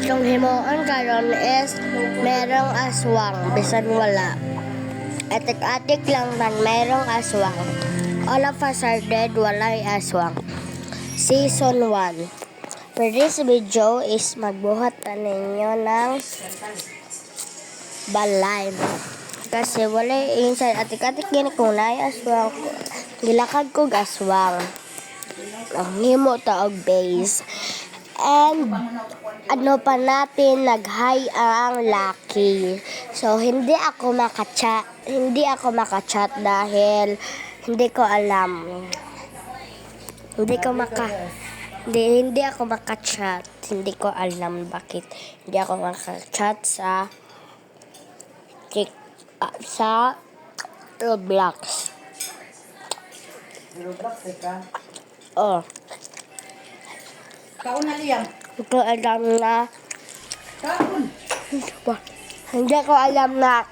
Yung himuon karon is merong aswang, bisan wala. Atik-atik lang tan merong aswang. All of us are dead, walay aswang. Season 1. For this video is magbuhat na ninyo ng balay. Kasi wala inside atik-atik gini kung naay aswang. Gilakad ko aswang. Ang himo ta og base. And ano pa natin nag-hi ang Lucky. So hindi ako makachat dahil hindi ko alam. Hindi ako makachat. Hindi ko alam bakit hindi ako makachat sa Roblox. Roblox ka? Oh. Kaon na liyan. Hindi ko alam na Kaon. hindi ko alam na